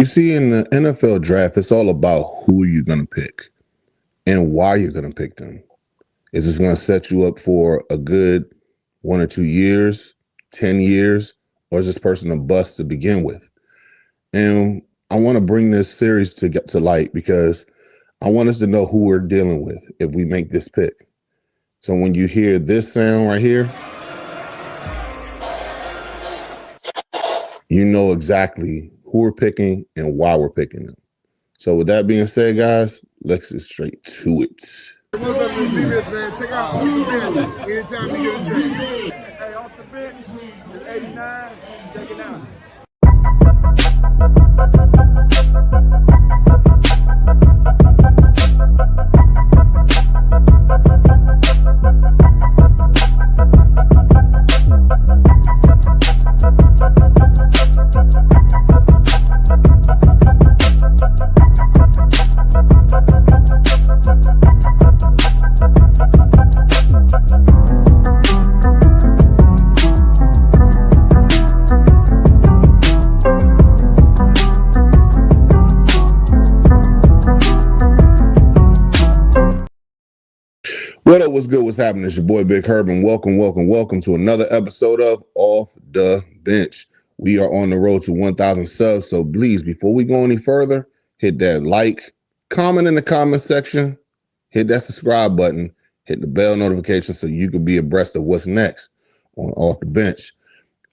You see, in the NFL draft, it's all about who you're going to pick and why you're going to pick them. Is this going to set you up for a good 1 or 2 years, 10 years, or is this person a bust to begin with? And I want to bring this series to get to light because I want us to know who we're dealing with if we make this pick. So when you hear this sound right here, you know exactly who we're picking and why we're picking them. So with that being said, guys, let's get straight to it. What's up, man? Check out Off the Bench anytime you get a trade. Hey, Off the Bench, it's 89. Check it out. What up? What's good? What's happening? It's your boy Big Herb, and welcome to another episode of Off the Bench. We are on the road to 1,000 subs, so please, before we go any further, hit that like, comment in the comment section, hit that subscribe button, hit the bell notification so you can be abreast of what's next on Off the Bench.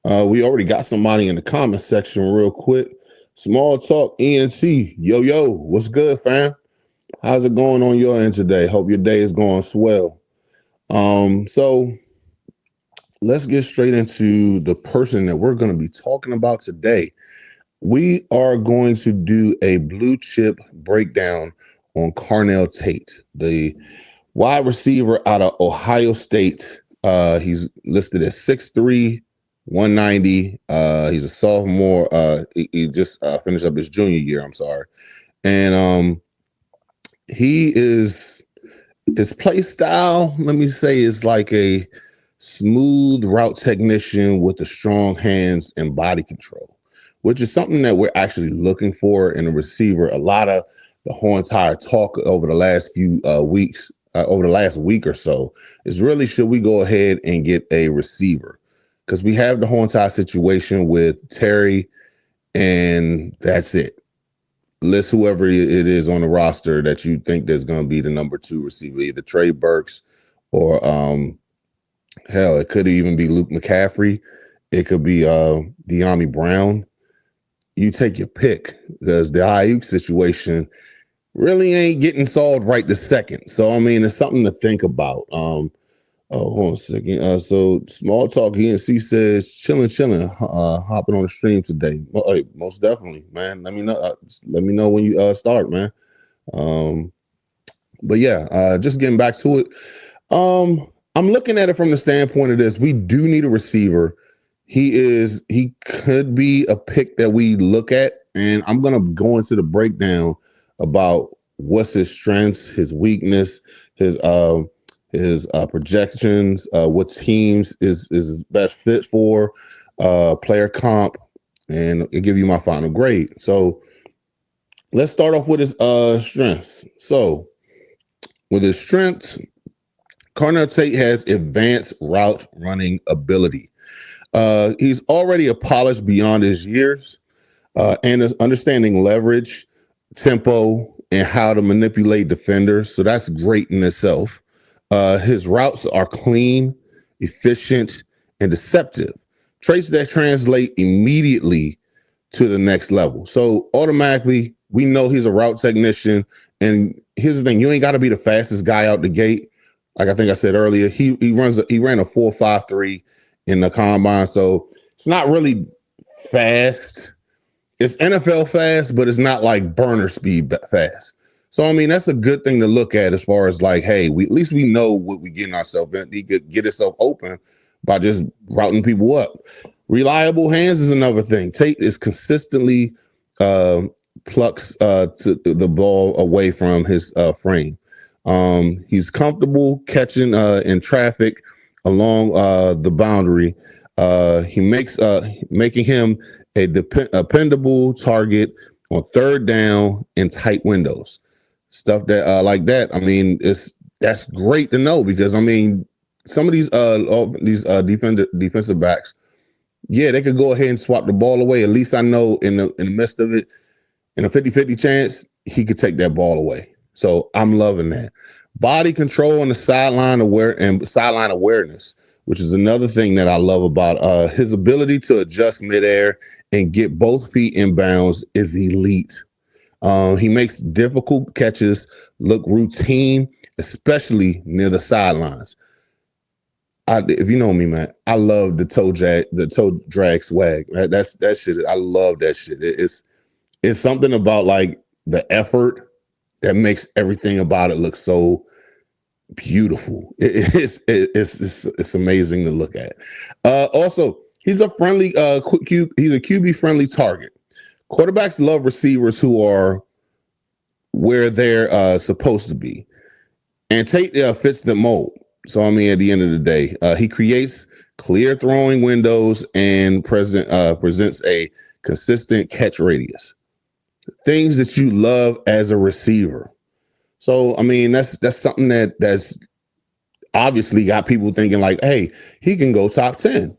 We already got somebody in the comment section real quick. Small Talk ENC. Yo, what's good, fam? How's it going on your end today? Hope your day is going swell. So let's get straight into the person that we're going to be talking about today. We are going to do a blue chip breakdown on Carnell Tate, the wide receiver out of Ohio State. He's listed as 6'3", 190. He's a sophomore. He just finished up his junior year. I'm sorry. And his play style, let me say, is like a smooth route technician with the strong hands and body control, which is something that we're actually looking for in a receiver. A lot of the whole entire talk over the last few weeks, over the last week or so, is really, should we go ahead and get a receiver? Because we have the whole entire situation with Terry, and that's it. List whoever it is on the roster that you think there's going to be the number 2 receiver, either Trey Burks or hell, it could even be Luke McCaffrey. It could be De'Ami Brown. You take your pick, because the Ayuk situation really ain't getting solved right this second. So I mean, it's something to think about. Hold on a second. So Small Talk ENC says chilling, hopping on the stream today. Well, hey, most definitely, man. Let me know when you start, man. But yeah, just getting back to it. I'm looking at it from the standpoint of this. We do need a receiver. He could be a pick that we look at, and I'm gonna go into the breakdown about what's his strengths, his weakness, his projections, what teams is his best fit for, player comp, and I'll give you my final grade. So let's start off with his strengths. So with his strengths, Carnell Tate has advanced route running ability. He's already a polished beyond his years, and is understanding leverage, tempo, and how to manipulate defenders. So that's great in itself. His routes are clean, efficient, and deceptive. Traits that translate immediately to the next level. So automatically, we know he's a route technician. And here's the thing: you ain't got to be the fastest guy out the gate. Like I think I said earlier, he ran a 4.53 in the combine. So it's not really fast. It's NFL fast, but it's not like burner speed fast. So, I mean, that's a good thing to look at as far as like, hey, at least we know what we're getting ourselves in. He could get himself open by just routing people up. Reliable hands is another thing. Tate is consistently plucks to the ball away from his frame. He's comfortable catching in traffic along the boundary. He makes making him a dependable target on third down in tight windows, stuff that like that. I mean, that's great to know because I mean, some of these defensive backs, yeah, they could go ahead and swap the ball away. At least I know in the midst of it, in a 50-50 chance, he could take that ball away. So I'm loving that. Body control on the sideline sideline awareness, which is another thing that I love about his ability to adjust midair and get both feet in bounds is elite. He makes difficult catches look routine, especially near the sidelines. If you know me, man, I love the toe drag swag. That shit. I love that shit. It's something about like the effort that makes everything about it look so beautiful. It's amazing to look at. Also, he's a friendly he's a QB friendly target. Quarterbacks love receivers who are where they're supposed to be, and Tate fits the mold. So I mean, at the end of the day, he creates clear throwing windows and presents a consistent catch radius. Things that you love as a receiver. So I mean, that's something that's obviously got people thinking like, hey, he can go top 10.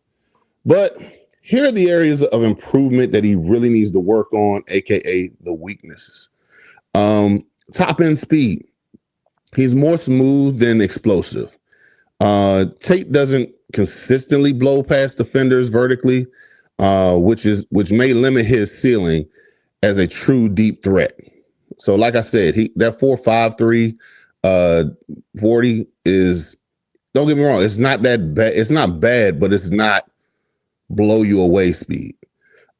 But here are the areas of improvement that he really needs to work on, aka the weaknesses. Top end speed. He's more smooth than explosive. Tate doesn't consistently blow past defenders vertically, which may limit his ceiling as a true deep threat. So, like I said, that 4.53 40 is, don't get me wrong, it's not that bad. It's not bad, but it's not blow you away speed.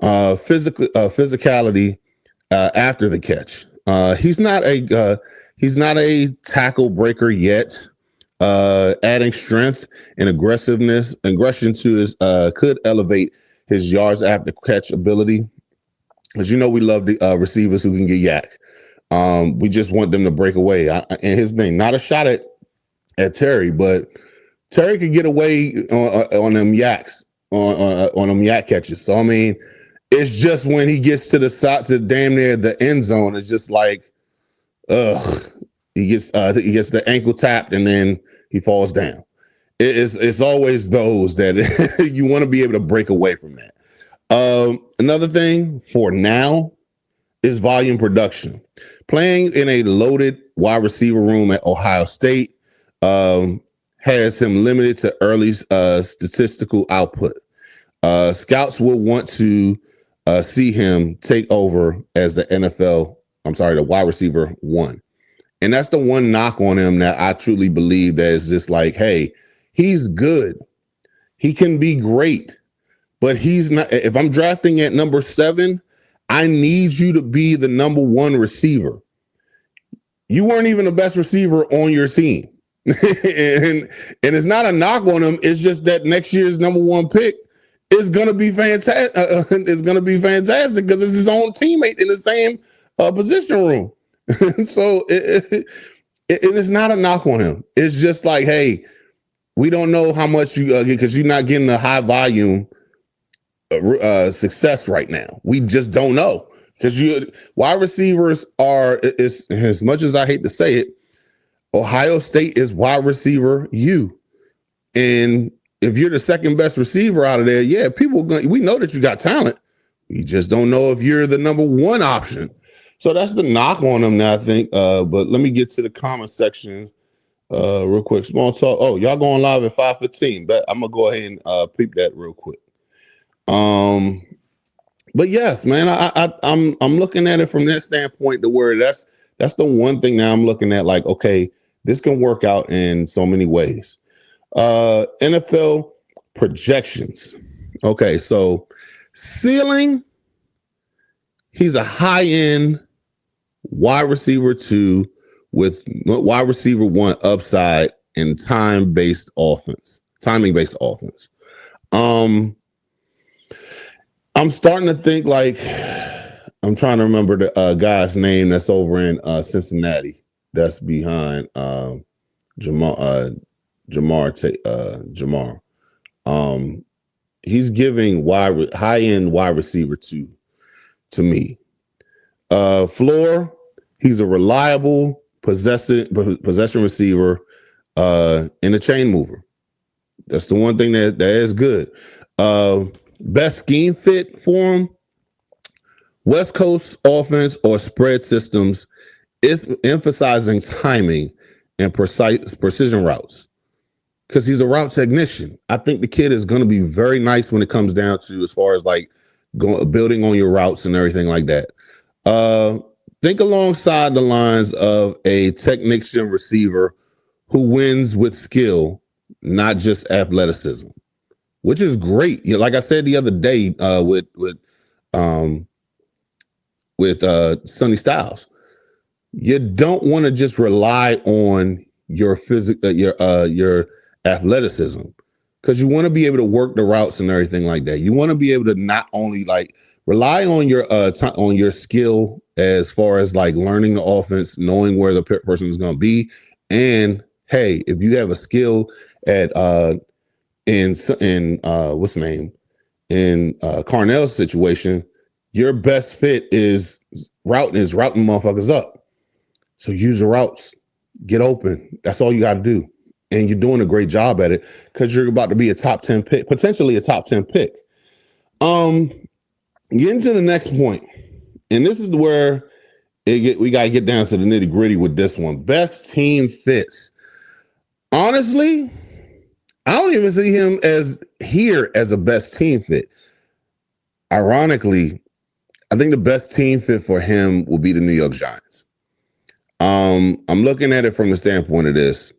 Physicality after the catch. He's not a tackle breaker yet. Adding strength and aggression to his could elevate his yards after catch ability. As you know, we love the receivers who can get yak. We just want them to break away. And his thing, not a shot at Terry, but Terry could get away on them yaks, on them yak catches. So I mean, it's just when he gets to the side, to damn near the end zone, it's just like, ugh. He gets the ankle tapped and then he falls down. It's always those that you want to be able to break away from that. Another thing for now is volume production. Playing in a loaded wide receiver room at Ohio State has him limited to early statistical output. Scouts will want to see him take over as the wide receiver 1. And that's the one knock on him that I truly believe that is just like, hey, he's good. He can be great, but he's not. If I'm drafting at number 7, I need you to be the number 1 receiver. You weren't even the best receiver on your team. and it's not a knock on him. It's just that next year's number 1 pick is going to be fantastic. It's going to be fantastic because it's his own teammate in the same position room. So it is not a knock on him. It's just like, hey, we don't know how much you get because you're not getting a high volume success right now. We just don't know because wide receivers are, as much as I hate to say it, Ohio State is wide receiver you. And if you're the second best receiver out of there, yeah, we know that you got talent. We just don't know if you're the number 1 option. So that's the knock on him now, I think. But let me get to the comment section real quick. Small talk. Oh, y'all going live at 5:15. But I'm gonna go ahead and peep that real quick. But yes, man, I'm looking at it from that standpoint to where that's the one thing now I'm looking at, like, okay, this can work out in so many ways. NFL projections. Okay, so ceiling, he's a high-end wide receiver 2 with wide receiver 1 upside and timing-based offense. I'm starting to think like, I'm trying to remember the guy's name that's over in Cincinnati that's behind Jamar. He's giving high-end wide receiver 2 to me. Floor, he's a reliable possession receiver and a chain mover. That's the one thing that is good. Best scheme fit for him, West Coast offense or spread systems is emphasizing timing and precision routes because he's a route technician. I think the kid is going to be very nice when it comes down to as far as like building on your routes and everything like that. Think alongside the lines of a technician receiver who wins with skill, not just athleticism, which is great. You know, like I said the other day with Sonny Styles, you don't want to just rely on your your athleticism, because you want to be able to work the routes and everything like that. You want to be able to not only like rely on your skill as far as like learning the offense, knowing where the person is going to be, and hey, if you have a skill at in what's the name in Carnell's situation, your best fit is routing motherfuckers up. So use your routes, get open. That's all you got to do. And you're doing a great job at it because you're about to be a top 10 pick, potentially a top 10 pick. Getting to the next point, and this is where we got to get down to the nitty gritty with this one. Best team fits. Honestly, I don't even see him as a best team fit. Ironically, I think the best team fit for him will be the New York Giants. I'm looking at it from the standpoint of this.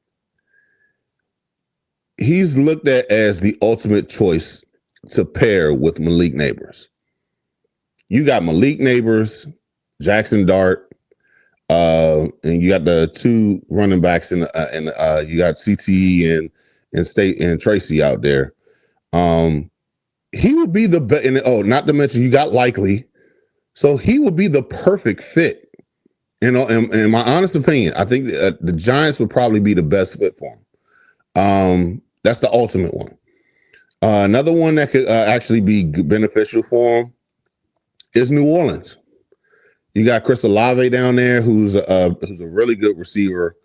He's looked at as the ultimate choice to pair with Malik Neighbors. You got Malik Neighbors, Jackson Dart, and you got the two running backs and you got CTE and State and Tracy out there. He would be the best. Not to mention you got Likely, so he would be the perfect fit. You know, in my honest opinion, I think the Giants would probably be the best fit for him. That's the ultimate one. Another one that could actually be beneficial for him is New Orleans. You got Chris Olave down there, who's a really good receiver,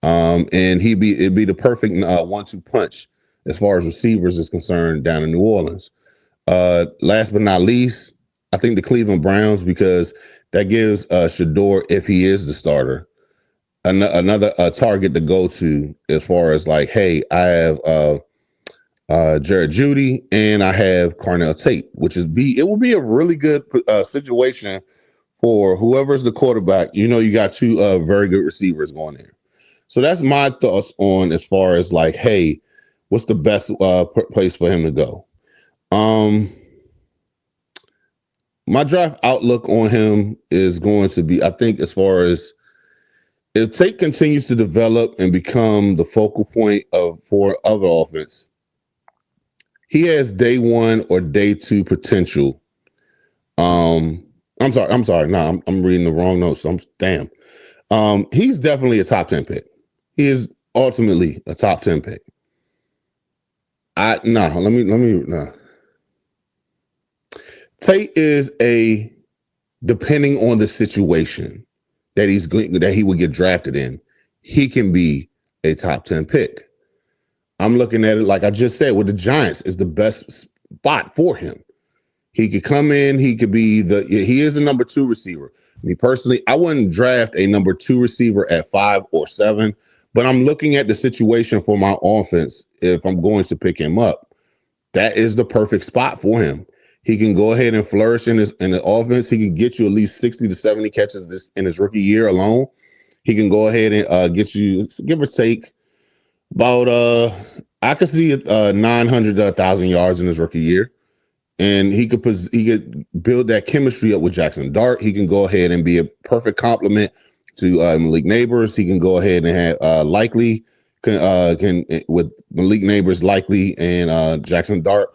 and it'd be the perfect 1-2 punch as far as receivers is concerned down in New Orleans. Last but not least, I think the Cleveland Browns, because that gives Shador, if he is the starter, another target to go to as far as like, hey, I have Jared Judy and I have Carnell Tate, it will be a really good situation for whoever's the quarterback. You know, you got two very good receivers going there. So that's my thoughts on as far as like, hey, what's the best place for him to go? My draft outlook on him is going to be, I think, as far as if Tate continues to develop and become the focal point for other offense, he has day 1 or day 2 potential. I'm sorry. No, I'm reading the wrong notes. He's definitely a top 10 pick. He is ultimately a top 10 pick. Tate is depending on the situation that he would get drafted in, he can be a top 10 pick. I'm looking at it like I just said with the Giants is the best spot for him. He could come in, he is a number 2 receiver. Me personally, I wouldn't draft a number 2 receiver at 5 or 7, but I'm looking at the situation for my offense. If I'm going to pick him up, that is the perfect spot for him. He can go ahead and flourish in the offense. He can get you at least 60 to 70 catches in his rookie year alone. He can go ahead and get you, give or take, about I could see 900 to 1,000 yards in his rookie year. And he could build that chemistry up with Jackson Dart. He can go ahead and be a perfect complement to Malik Neighbors. He can go ahead and have Likely can with Malik Neighbors, Likely, and Jackson Dart.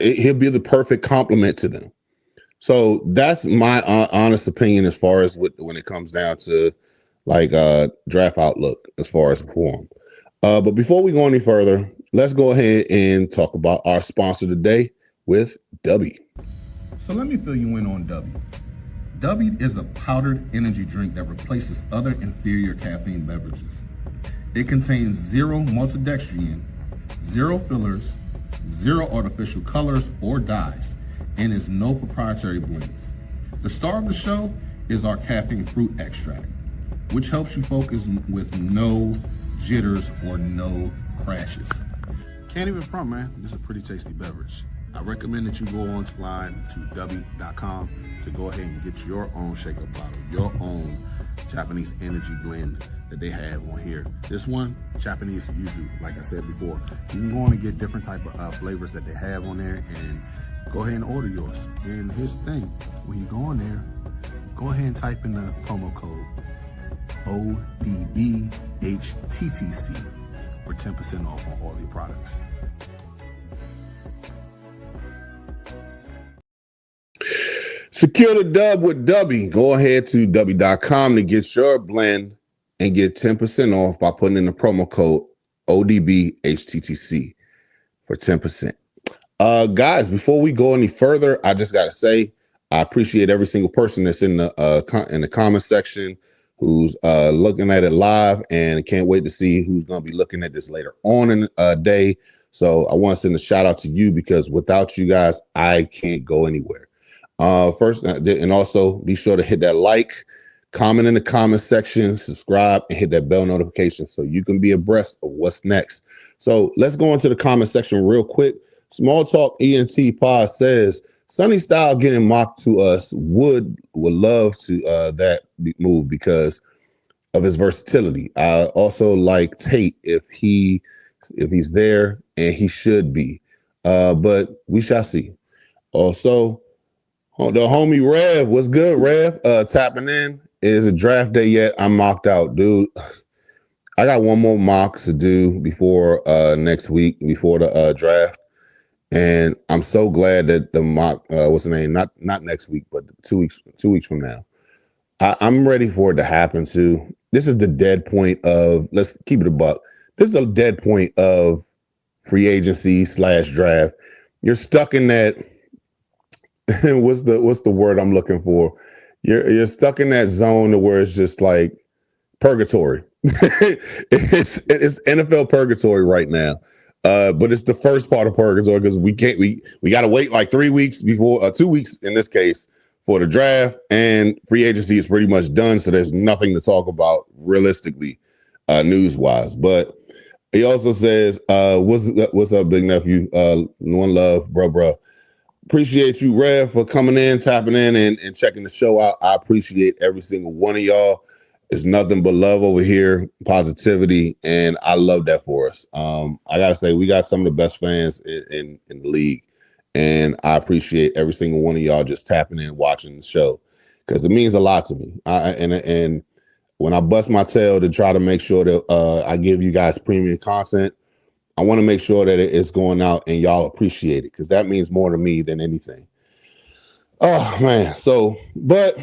He'll be the perfect complement to them. So that's my honest opinion as far as when it comes down to like draft outlook as far as form. But before we go any further, let's go ahead and talk about our sponsor today with W. So let me fill you in on W. W is a powdered energy drink that replaces other inferior caffeine beverages. It contains 0 maltodextrin, 0 fillers, 0 artificial colors or dyes, and is no proprietary blends. The star of the show is our caffeine fruit extract, which helps you focus with no jitters or no crashes. Can't even front, man. This is a pretty tasty beverage. I recommend that you go online to w.com to go ahead and get your own shaker bottle, your own Japanese energy blend that they have on here. This one, Japanese yuzu, like I said before. You can go on and get different type of flavors that they have on there and go ahead and order yours. And here's the thing, when you go on there, go ahead and type in the promo code ODBHTTC for 10% off on all your products. Secure the dub with W. Go ahead to W.com to get your blend and get 10% off by putting in the promo code ODBHTTC for 10%. Guys, before we go any further, I just got to say, I appreciate every single person that's in the comment section who's looking at it live, and can't wait to see who's going to be looking at this later on in the day. So I want to send a shout out to you, because without you guys, I can't go anywhere. First, and also be sure to hit that like, comment in the comment section, subscribe, and hit that bell notification so you can be abreast of what's next. So let's go into the comment section real quick. Small Talk ENT Pod says, Sonny Style getting mocked to us would love to that move because of his versatility. I also like Tate if he's there, and he should be. But we shall see. Also, the homie Rev, what's good, Rev? Tapping in. Is it draft day yet? I'm mocked out, dude. I got one more mock to do before next week, before the draft. And I'm so glad that the mock, what's the name? Not next week, but 2 weeks from now. I'm ready for it to happen too. This is the dead point of, let's keep it a buck. This is the dead point of free agency / draft. You're stuck in that. What's the word I'm looking for? You're stuck in that zone where it's just like purgatory. it's NFL purgatory right now. But it's the first part of purgatory because we got to wait like 3 weeks before 2 weeks in this case for the draft, and free agency is pretty much done. So there's nothing to talk about realistically, news wise. But he also says, what's up, big nephew? One love, bro. Appreciate you, Rev, for coming in, tapping in, and checking the show out. I appreciate every single one of y'all. It's nothing but love over here, positivity, and I love that for us. I gotta say, we got some of the best fans in the league, and I appreciate every single one of y'all just tapping in, watching the show, because it means a lot to me. And when I bust my tail to try to make sure that I give you guys premium content, I want to make sure that it's going out and y'all appreciate it, because that means more to me than anything. Oh man, but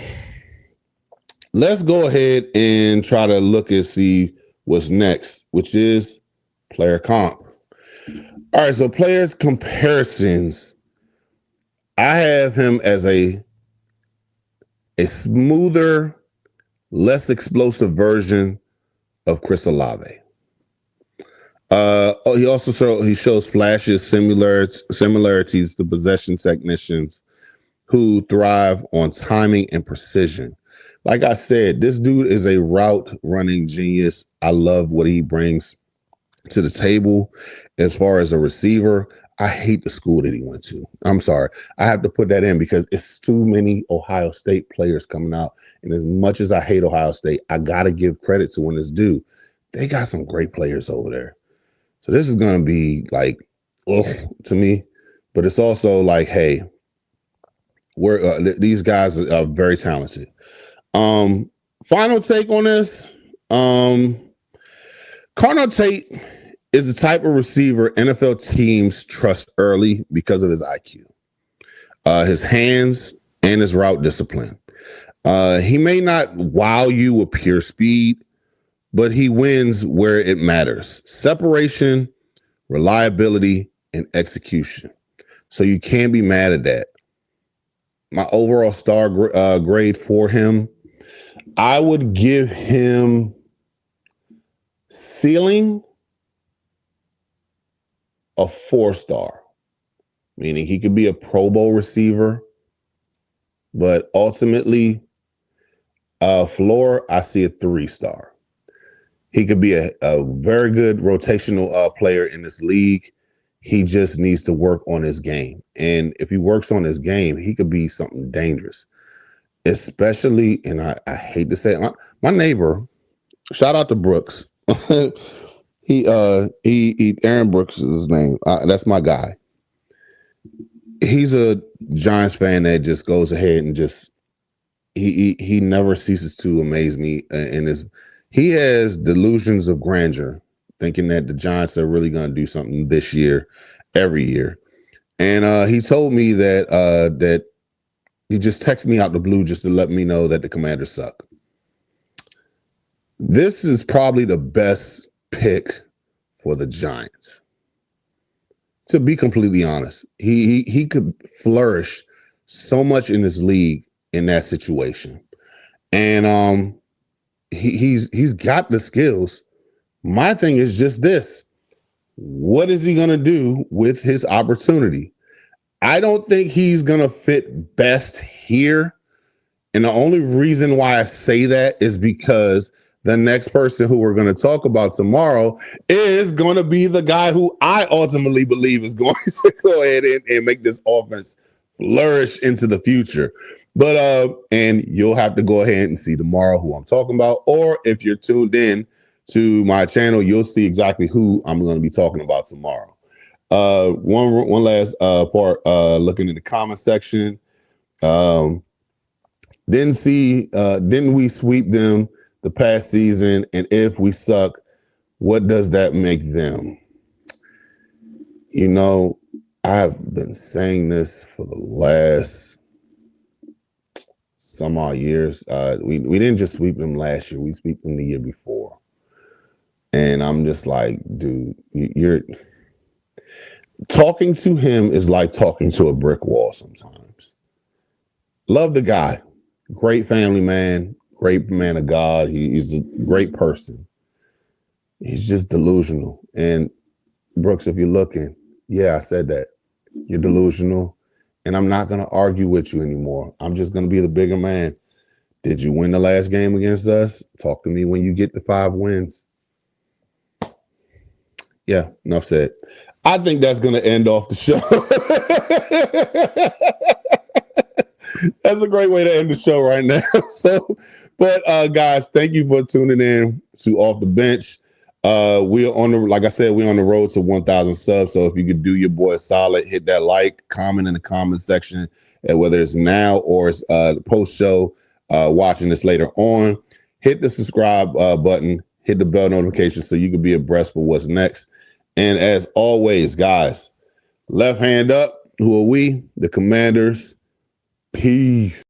let's go ahead and try to look and see what's next, which is player comp. All right, so players comparisons. I have him as a smoother, less explosive version of Chris Olave. He also shows flashes, similarities to possession technicians who thrive on timing and precision. Like I said, this dude is a route running genius. I love what he brings to the table as far as a receiver. I hate the school that he went to. I'm sorry. I have to put that in because it's too many Ohio State players coming out. And as much as I hate Ohio State, I got to give credit to when it's due. They got some great players over there. So this is going to be like, to me, but it's also like, hey, these guys are very talented. Final take on this. Carnell Tate is the type of receiver NFL teams trust early because of his IQ, his hands, and his route discipline. He may not wow you with pure speed, but he wins where it matters. Separation, reliability, and execution. So you can't be mad at that. my overall star grade for him, I would give him ceiling a 4-star, meaning he could be a Pro Bowl receiver, but ultimately, floor, I see a 3-star. He could be a very good rotational player in this league. He just needs to work on his game. And if he works on his game, he could be something dangerous. Especially, and I hate to say it, my neighbor, shout out to Brooks. he Aaron Brooks is his name. That's my guy. He's a Giants fan that just goes ahead and just he never ceases to amaze me in his. He has delusions of grandeur, thinking that the Giants are really going to do something this year, every year. And he told me that that he just texted me out the blue just to let me know that the Commanders suck. This is probably the best pick for the Giants. To be completely honest, he could flourish so much in this league in that situation, and he's got the skills. My thing is just this: what is he going to do with his opportunity? I don't think he's going to fit best here, and the only reason why I say that is because the next person who we're going to talk about tomorrow is going to be the guy who I ultimately believe is going to go ahead and make this offense flourish into the future. But and you'll have to go ahead and see tomorrow who I'm talking about, or if you're tuned in to my channel, you'll see exactly who I'm going to be talking about tomorrow. One last part, looking in the comment section. Didn't we sweep them the past season? And if we suck, what does that make them? You know, I've been saying this for the last some odd years. We didn't just sweep them last year. We swept them the year before. And I'm just like, dude, you're talking to him is like talking to a brick wall sometimes. Love the guy. Great family man. Great man of God. He's a great person. He's just delusional. And Brooks, if you're looking, yeah, I said that. You're delusional. And I'm not going to argue with you anymore. I'm just going to be the bigger man. Did you win the last game against us? Talk to me when you get the 5 wins. Yeah, enough said. I think that's going to end off the show. That's a great way to end the show right now. But guys, thank you for tuning in to Off the Bench. We're on the, like I said, we're on the road to 1,000 subs. So if you could do your boy a solid, hit that like, comment in the comment section, whether it's now or it's post show, watching this later on. Hit the subscribe button, hit the bell notification so you can be abreast for what's next. And as always, guys, left hand up. Who are we? The Commanders. Peace.